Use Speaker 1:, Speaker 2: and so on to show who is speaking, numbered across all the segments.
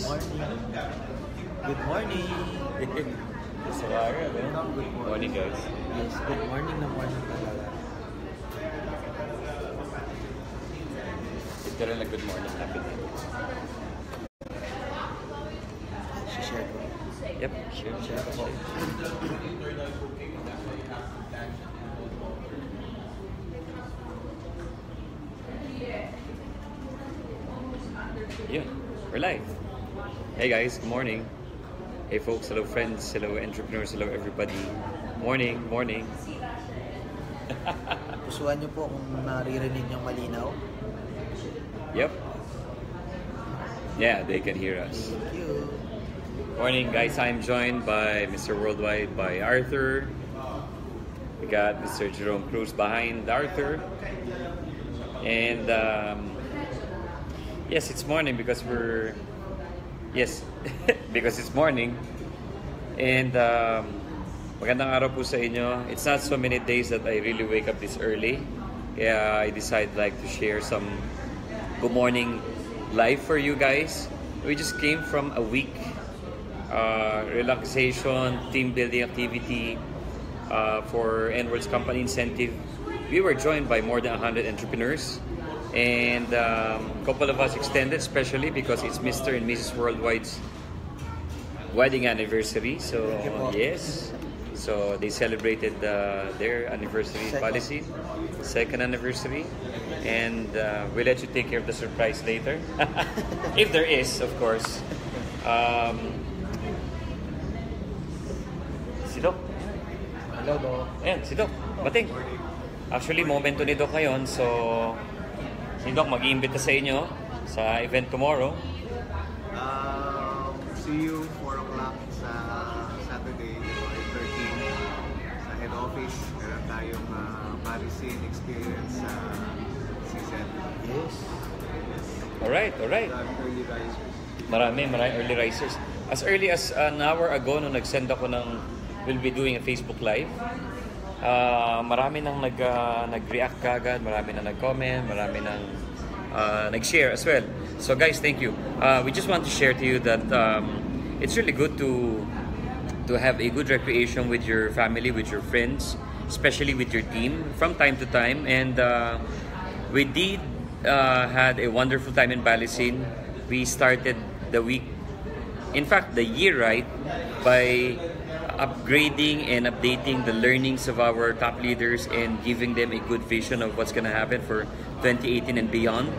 Speaker 1: Morning. Good morning.
Speaker 2: Good morning, guys.
Speaker 1: Yes, good morning na morning talaga.
Speaker 2: Literal na good morning. Happy day.
Speaker 1: Share ko.
Speaker 2: Yep, share ko. Yeah, we're live. Hey guys, good morning. Hey folks, hello friends, hello entrepreneurs, hello everybody. Morning, morning.
Speaker 1: Pusuan niyo po kung naririnig niyong malinaw.
Speaker 2: Yep. Yeah, they can hear us.
Speaker 1: Thank you.
Speaker 2: Morning guys, I'm joined by Mr.Worldwide, by Arthur. We got Mr. Jerome Cruz behind Arthur. And yes, it's morning because we're... Yes, because it's morning. And magandang araw po sa inyo. It's not so many days that I really wake up this early. Kaya I decided like to share some good morning live for you guys. We just came from a week relaxation, team building activity for NWorld's company incentive. We were joined by more than 100 entrepreneurs. And a couple of us extended, especially because it's Mr. and Mrs. Worldwide's wedding anniversary. So yes, so they celebrated their anniversary, Balesin, second anniversary, and we'll let you take care of the surprise later, if there is, of course. Si Doc.
Speaker 1: Hello, Doc.
Speaker 2: Ayan, si Doc. Bating. Actually, momento ni Doc ngayon, so si Doc mag-iimbita sa inyo sa event tomorrow.
Speaker 3: See you 4 o'clock sa Saturday, July 13 sa head office. Meron tayong Balesin experience sa season.
Speaker 1: Yes.
Speaker 2: Alright.
Speaker 3: Early risers.
Speaker 2: Marami early risers. As early as an hour ago, nung nag-send ako ng, we'll be doing a Facebook Live. Marami nang nag-react kagad, marami nang nag-comment, marami nang nag-share as well. So guys, thank you. We just want to share to you that it's really good to have a good recreation with your family, with your friends, especially with your team from time to time. And we did had a wonderful time in Balesin. We started the week, in fact the year, right, by upgrading and updating the learnings of our top leaders and giving them a good vision of what's going to happen for 2018 and beyond.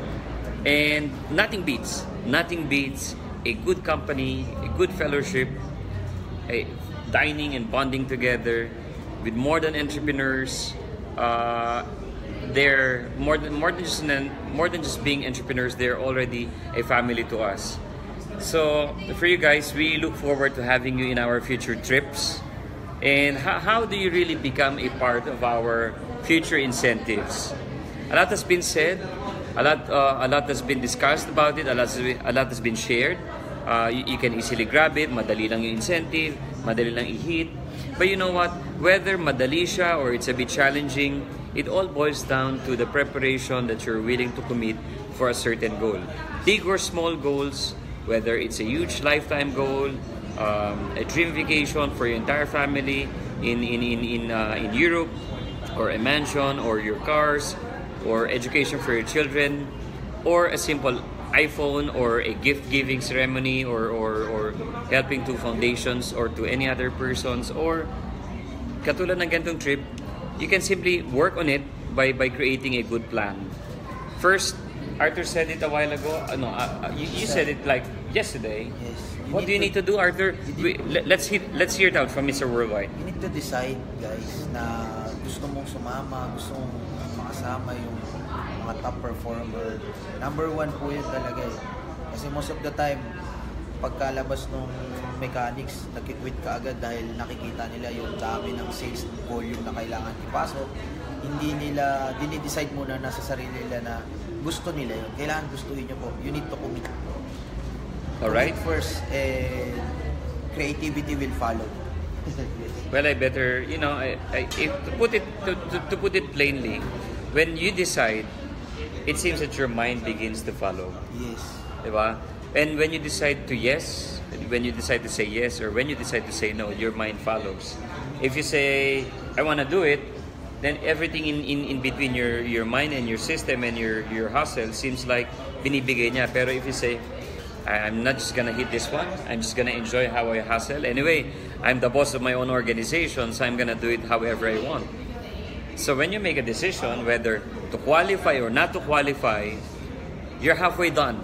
Speaker 2: And nothing beats a good company, a good fellowship, a dining and bonding together with more than entrepreneurs. They're more than just being entrepreneurs. They're already a family to us. So for you guys, we look forward to having you in our future trips. And how do you really become a part of our future incentives? A lot has been said, a lot has been discussed about it, a lot has been shared. You can easily grab it, madali lang yung incentive, madali lang i-hit. But you know what? Whether madali siya or it's a bit challenging, it all boils down to the preparation that you're willing to commit for a certain goal. Big or small goals, whether it's a huge lifetime goal, a dream vacation for your entire family in Europe, or a mansion, or your cars, or education for your children, or a simple iPhone, or a gift-giving ceremony, or helping to foundations or to any other persons, or katulad ng ganitong trip, you can simply work on it by creating a good plan. First, Arthur said it a while ago. You said it like yesterday.
Speaker 1: Yes.
Speaker 2: What do you need to do, Arthur? Let's hear it out from Mr. Worldwide.
Speaker 1: You need to decide, guys, na gusto mong sumama, gusto mong makasama yung mga top performer. Number one po yun talaga eh. Kasi most of the time, pagkalabas ng mechanics, nag-quit ka agad dahil nakikita nila yung dami ng sales volume na kailangan ipasok. Hindi nila dinidecide muna na sa sarili nila na gusto nila yun. Kailangan gustuhin nyo po. You need to commit.
Speaker 2: Alright.
Speaker 1: Commit first, and creativity will follow.
Speaker 2: Well, I better, to put it plainly, when you decide, it seems that your mind begins to follow.
Speaker 1: Yes.
Speaker 2: Diba? And when you decide to yes, when you decide to say yes, or when you decide to say no, your mind follows. If you say, I want to do it, then everything in between your mind and your system and your hustle seems like binibigay niya. Pero if you say, I'm not just gonna hit this one, I'm just gonna enjoy how I hustle. Anyway, I'm the boss of my own organization, so I'm gonna do it however I want. So when you make a decision whether to qualify or not to qualify, you're halfway done.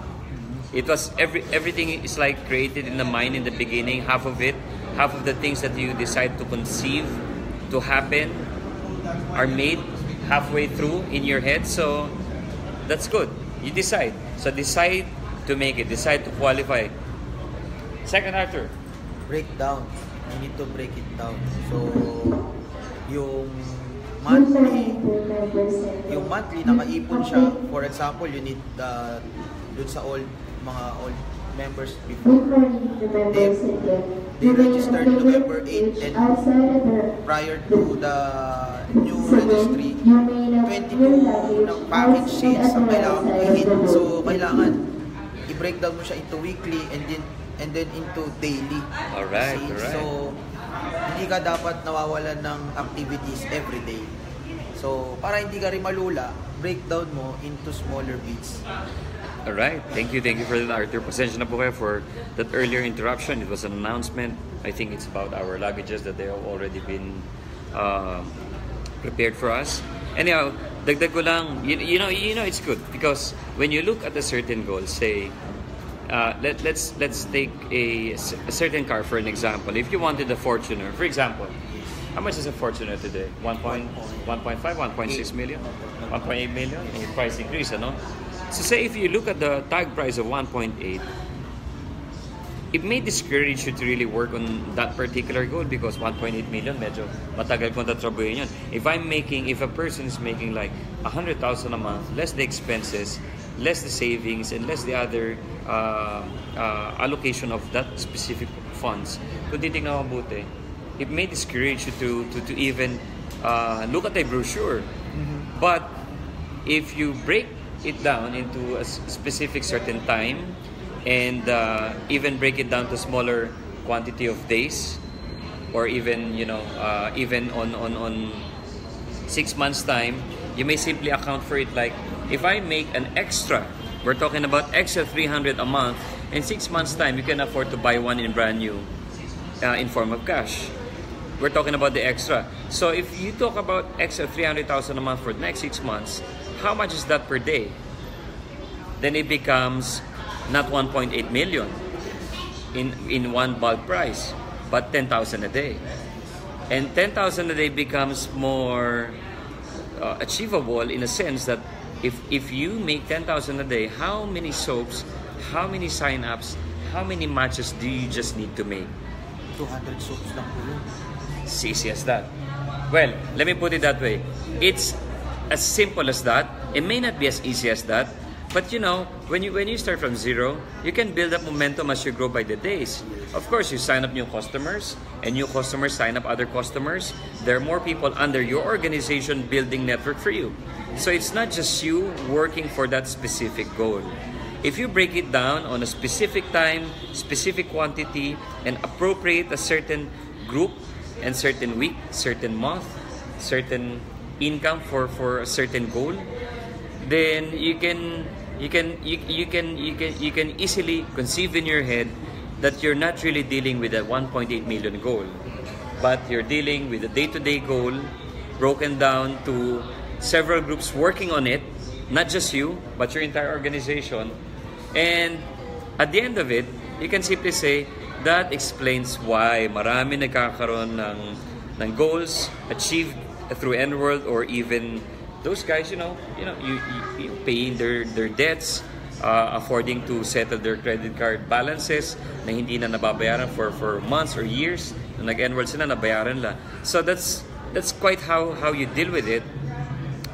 Speaker 2: It was everything is like created in the mind in the beginning. Half of it, half of the things that you decide to conceive to happen are made halfway through in your head. So that's good. You decide. So decide to make it. Decide to qualify. Second, Arthur.
Speaker 1: Break down. You need to break it down. So yung monthly nakaipon siya. For example, you need dun sa mga old members before, they registered November 8 and prior to the new registry, 22 ng package sales ang kailangan mo i-hit. So kailangan i-breakdown mo siya into weekly and then into daily.
Speaker 2: Alright.
Speaker 1: So hindi ka dapat nawawalan ng activities every day. So para hindi ka rin malula, breakdown mo into smaller bits.
Speaker 2: Alright, thank you for that, Arthur. Pasensya na po kayo for that earlier interruption. It was an announcement. I think it's about our luggages that they have already been prepared for us. Anyhow, dagdag ko lang, you know it's good because when you look at a certain goal, say, let's take a certain car for an example. If you wanted a Fortuner, for example, how much is a Fortuner today? 1.5, 1.6 million? 1.8 million? A price increase, ano? So say if you look at the tag price of 1.8, it may discourage you to really work on that particular goal because 1.8 million, medyo matagal kong tatrabuhin yun. If a person is making like 100,000 a month, less the expenses, less the savings, and less the other allocation of that specific funds, kung titignan mo mabuti, it may discourage you to even look at a brochure. But if you break it down into a specific certain time and even break it down to smaller quantity of days, or even even on 6 months time, you may simply account for it like, if I make an extra, we're talking about extra 300 a month, in 6 months time you can afford to buy one in brand new in form of cash. We're talking about the extra. So if you talk about extra 300,000 a month for the next 6 months, how much is that per day? Then it becomes not 1.8 million in one bulk price, but 10,000 a day. And 10,000 a day becomes more achievable in a sense that if you make 10,000 a day, how many soaps, how many sign-ups, how many matches do you just need to make?
Speaker 1: 200 soaps lang po yun.
Speaker 2: It's easy as that. Well, let me put it that way. It's as simple as that. It may not be as easy as that, but when you start from zero, you can build up momentum as you grow by the days. Of course, you sign up new customers, and new customers sign up other customers. There are more people under your organization building network for you. So it's not just you working for that specific goal. If you break it down on a specific time, specific quantity, and appropriate a certain group and certain week, certain month, certain income for a certain goal, then you can easily conceive in your head that you're not really dealing with a 1.8 million goal, but you're dealing with a day-to-day goal broken down to several groups working on it, not just you, but your entire organization. And at the end of it, you can simply say, that explains why marami nagkakaroon ng goals achieved through NWorld, or even those guys, you paying their debts, affording to settle their credit card balances na hindi na nababayaran for months or years. Nung nag-NWorld sila, nabayaran la. So that's quite how you deal with it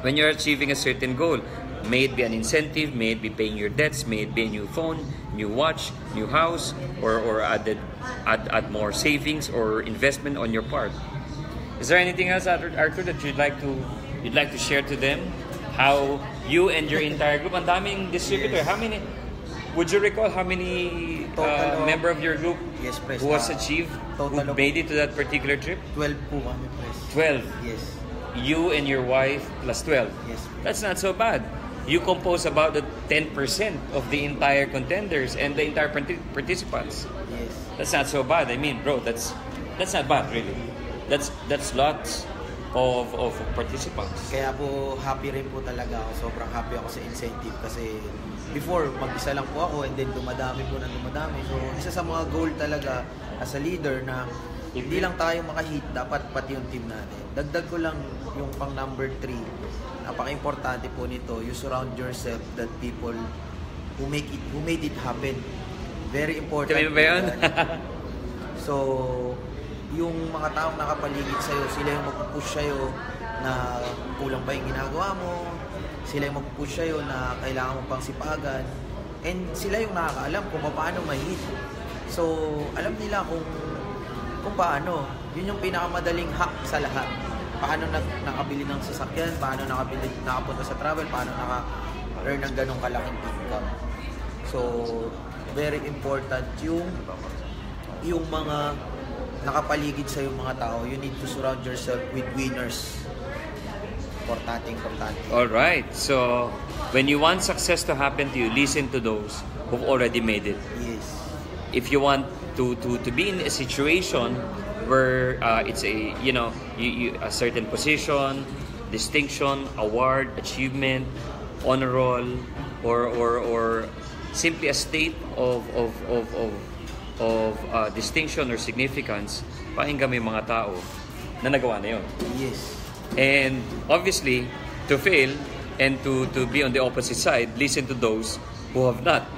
Speaker 2: when you're achieving a certain goal. May it be an incentive, may it be paying your debts, may it be a new phone, new watch, new house, or add more savings or investment on your part. Is there anything else, Arthur, that you'd like to share to them? How you and your entire group, ang daming distributor, how many Would you recall how many member of your group
Speaker 1: Yes, Pres.
Speaker 2: who has achieved, who made it to that particular trip?
Speaker 1: 12 po kami, Pres.
Speaker 2: 12.
Speaker 1: Yes.
Speaker 2: You and your wife plus 12.
Speaker 1: Yes.
Speaker 2: That's not so bad. You compose about the 10% of the entire contenders and the entire participants.
Speaker 1: Yes.
Speaker 2: That's not so bad. I mean, bro, that's not bad really. That's lots of participants.
Speaker 1: Kaya po happy rin po talaga ako. Sobrang happy ako sa incentive kasi before mag-isa lang po ako and then dumadami po ng dumadami. So isa sa mga goal talaga as a leader na hindi lang tayo makahit, dapat pati yung team natin. Dagdag ko lang yung pang number 3. Napaka-importante po nito, you surround yourself that people who made it happen. Very important.
Speaker 2: Kami ba yun?
Speaker 1: So, yung mga taong nakapaligid sa'yo, sila yung magpupush sa'yo na kulang pa yung ginagawa mo, sila yung magpupush sa'yo na kailangan mo pang sipagan, and sila yung nakakaalam kung paano ma-hit. So, alam nila kung paano. Yun yung pinakamadaling hack sa lahat. Paano nakabili ng sasakyan, paano nakapunta sa travel, paano naka-earn ng ganong kalaking income. So, very important yung mga nakapaligid sa yung mga tao. You need to surround yourself with winners. Importante.
Speaker 2: Alright, so when you want success to happen to you, listen to those who've already made it.
Speaker 1: Yes.
Speaker 2: If you want to be in a situation where it's a a certain position, distinction, award, achievement, honor roll, or simply a state of distinction or significance, pakinggan mo yung mga tao na nagawa na yun.
Speaker 1: Yes.
Speaker 2: And obviously, to fail and to be on the opposite side, listen to those who have not.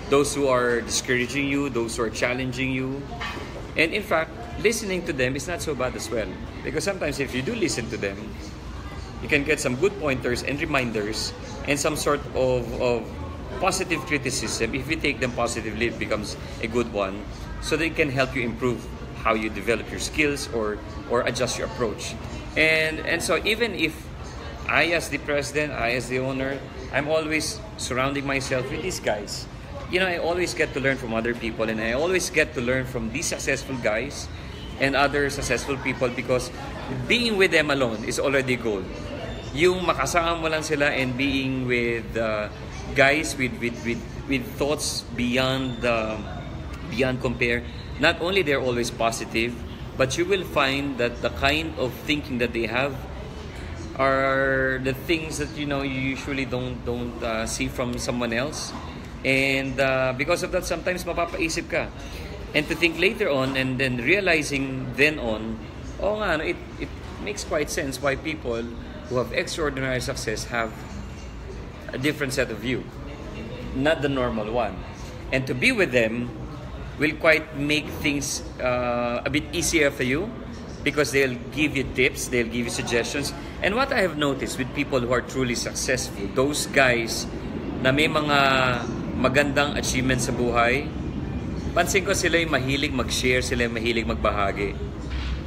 Speaker 2: Those who are discouraging you, those who are challenging you. And in fact, listening to them is not so bad as well. Because sometimes if you do listen to them, you can get some good pointers and reminders and some sort of positive criticism. If you take them positively, it becomes a good one. So they can help you improve how you develop your skills or adjust your approach. And so even if I as the president, I as the owner, I'm always surrounding myself with these guys. You know, I always get to learn from other people, and I always get to learn from these successful guys and other successful people, because being with them alone is already a goal. Yung makasama mo lang sila and being with guys with thoughts beyond compare. Not only they're always positive, but you will find that the kind of thinking that they have are the things that you usually don't see from someone else. And because of that, sometimes mapapaisip ka. And to think later on and then realizing then on, it makes quite sense why people who have extraordinary success have a different set of view, not the normal one. And to be with them will quite make things a bit easier for you, because they'll give you tips, they'll give you suggestions. And what I have noticed with people who are truly successful, those guys na may mga magandang achievements sa buhay, pansin ko sila yung mahilig mag-share, sila yung mahilig magbahagi.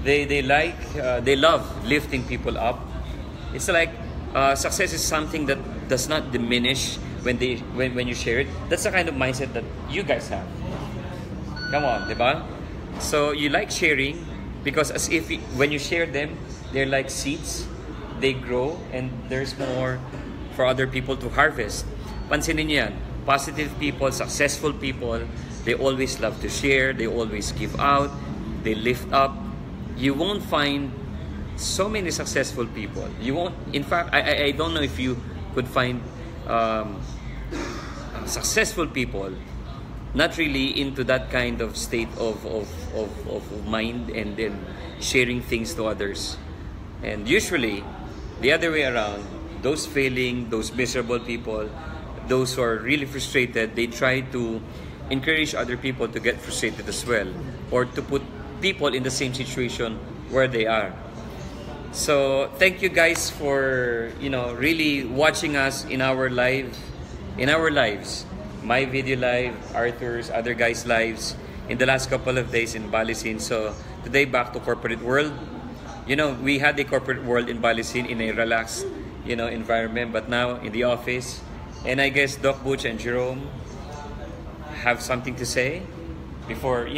Speaker 2: They love lifting people up. It's like success is something that does not diminish when you share it. That's the kind of mindset that you guys have. Come on, diba? So you like sharing because as if when you share them, they're like seeds. They grow and there's more for other people to harvest. Pansinin niyo yan. Positive people, successful people, they always love to share, they always give out, they lift up. You won't find so many successful people. You won't, in fact, I don't know if you could find successful people not really into that kind of state of mind and then sharing things to others. And usually, the other way around, those failing, those miserable people, those who are really frustrated, they try to encourage other people to get frustrated as well, or to put people in the same situation where they are. So thank you guys for really watching us in our lives, my video live, Arthur's, other guys' lives in the last couple of days in Balesin. So today back to corporate world. We had a corporate world in Balesin in a relaxed environment, but now in the office. And I guess Doc Butch and Jerome, have something to say before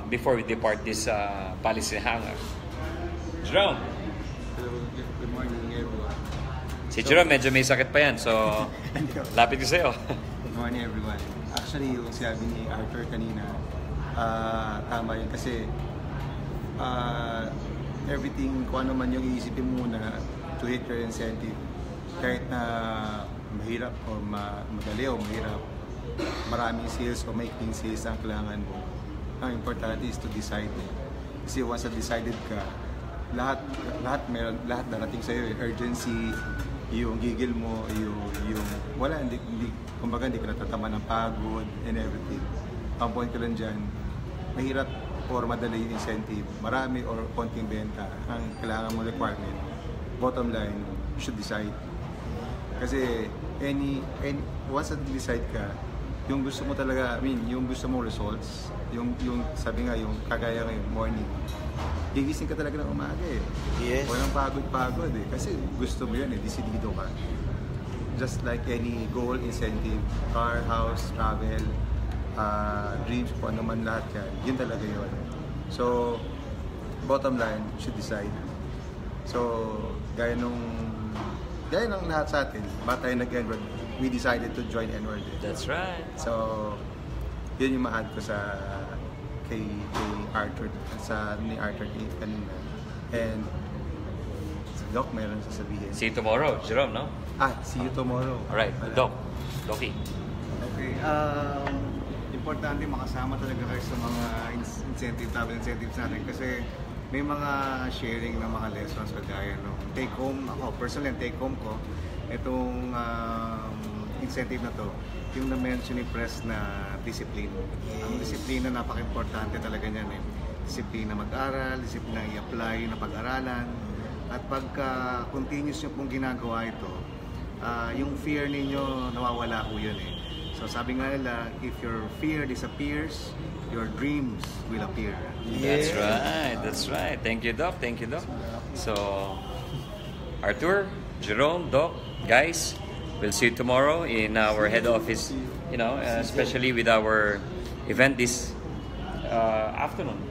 Speaker 2: before we depart this Balesin Hangar? Jerome.
Speaker 3: Hello, good morning everyone.
Speaker 2: Si Jerome medyo may sakit pa yan, so lapit ko sa'yo.
Speaker 3: Good morning everyone. Actually, yung sabi ni Arthur kanina, tama yun kasi everything, kung ano man yung iisipin muna to hit your incentive, kahit na mahirap o madali o mahirap, maraming sales o making sales ang kailangan mo. Ang importante is to decide. Kasi once na decided ka, lahat darating sa'yo, urgency, yung gigil mo, yung wala, kumbaga hindi ka natatama ng pagod and everything. Ang point ko lang dyan, mahirap or madali yung incentive, marami or konting benta, ang kailangan mo requirement, bottom line, should decide. Kasi once na decide ka, yung gusto mo talaga, yung gusto mong results, yung sabi nga, yung kagaya ngayon, morning, gigising ka talaga ng umaga eh.
Speaker 1: Yes.
Speaker 3: Walang pagod eh. Kasi gusto mo yan eh, desidido ka. Just like any goal, incentive, car, house, travel, dreams, kung ano man lahat yan, yun talaga yun. So, bottom line, should decide. So, gaya ng lahat sa atin, ba't tayo nag-Nworld, we decided to join Nworld.
Speaker 2: That's right.
Speaker 3: So, yun yung ma-add ko sa kay Arthur, ni Arthur kanina. And si Doc meron sasabihin.
Speaker 2: See you tomorrow, Jerome, no?
Speaker 3: See you tomorrow.
Speaker 2: Alright, Doc. Doki.
Speaker 4: Okay. Importante makasama talaga kayo sa mga travel incentives natin kasi may mga sharing ng mga lessons kagaya no take home. Ako, personally, take home ko itong incentive na to, yung na-mention ni Press na discipline. Ang disiplina, napaka-importante talaga niyan eh. Disiplina mag-aral, disiplina i-apply na pag-aralan. At pagka continuous nyo pong ginagawa ito, yung fear ninyo nawawala po yun eh. So sabi nga nila, if your fear disappears, your dreams will appear.
Speaker 2: That's right. That's right. Thank you, Doc. Thank you, Doc. So, Arthur, Jerome, Doc, guys, we'll see you tomorrow in our head office, especially with our event this afternoon.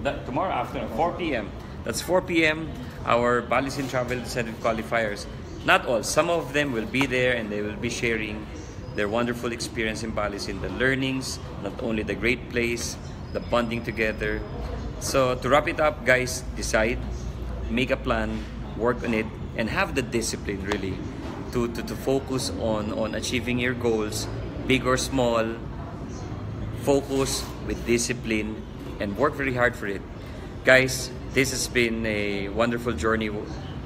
Speaker 2: Tomorrow afternoon, 4 p.m. That's 4 p.m. Our Balesin Travel Incentive Qualifiers. Not all. Some of them will be there and they will be sharing their wonderful experience in Balesin, the learnings, not only the great place, the bonding together. So to wrap it up, guys, decide, make a plan, work on it, and have the discipline really to focus on achieving your goals, big or small. Focus with discipline and work very hard for it. Guys, this has been a wonderful journey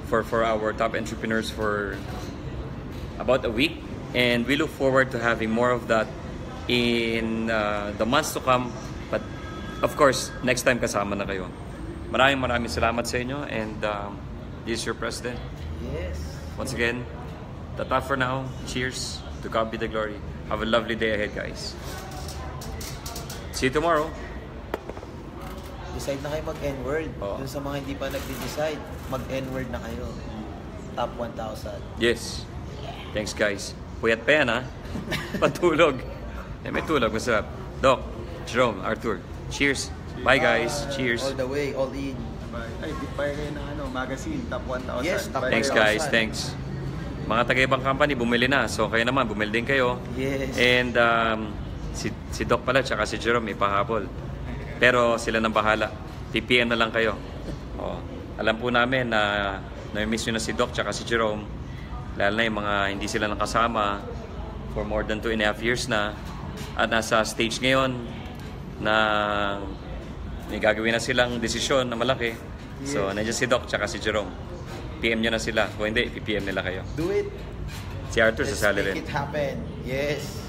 Speaker 2: for our top entrepreneurs for about a week. And we look forward to having more of that in the months to come. But of course, next time kasama na kayo. Maraming salamat sa inyo. And this is your President.
Speaker 1: Yes.
Speaker 2: Once again, tata for now. Cheers. To God be the glory. Have a lovely day ahead, guys. See you tomorrow.
Speaker 1: Decide na kayo mag-Nworld.
Speaker 2: Oo.
Speaker 1: Dun sa mga hindi pa nag-decide, mag-Nworld na kayo. Top 1,000.
Speaker 2: Yes. Thanks, guys. Puyat pa yan, ha? Patulog. May tulog. Masarap. Doc, Jerome, Arthur. Cheers. Bye, guys. Cheers.
Speaker 1: All the way, all in.
Speaker 3: Ay, buy kayo ng magazine, Top 1,000.
Speaker 1: Yes, Top 1,000.
Speaker 2: Thanks, guys. Thanks. Mga taga-ibang company, bumili na. So, kayo naman, bumili din kayo.
Speaker 1: Yes.
Speaker 2: And si Doc pala, tsaka si Jerome, may pahabol. Pero sila nang bahala. PPM na lang kayo. Alam po namin na na-miss nyo na si Doc tsaka si Jerome. Lalo na yung mga hindi sila nakasama for more than 2.5 years na. At nasa stage ngayon na may gagawin na silang desisyon na malaki. Yes. So, nandiyan si Doc tsaka si Jerome. PM nyo na sila. Kung hindi, PPM nila kayo.
Speaker 1: Do it.
Speaker 2: Si Arthur
Speaker 1: Let's
Speaker 2: sasali
Speaker 1: make
Speaker 2: rin.
Speaker 1: it happen. Yes.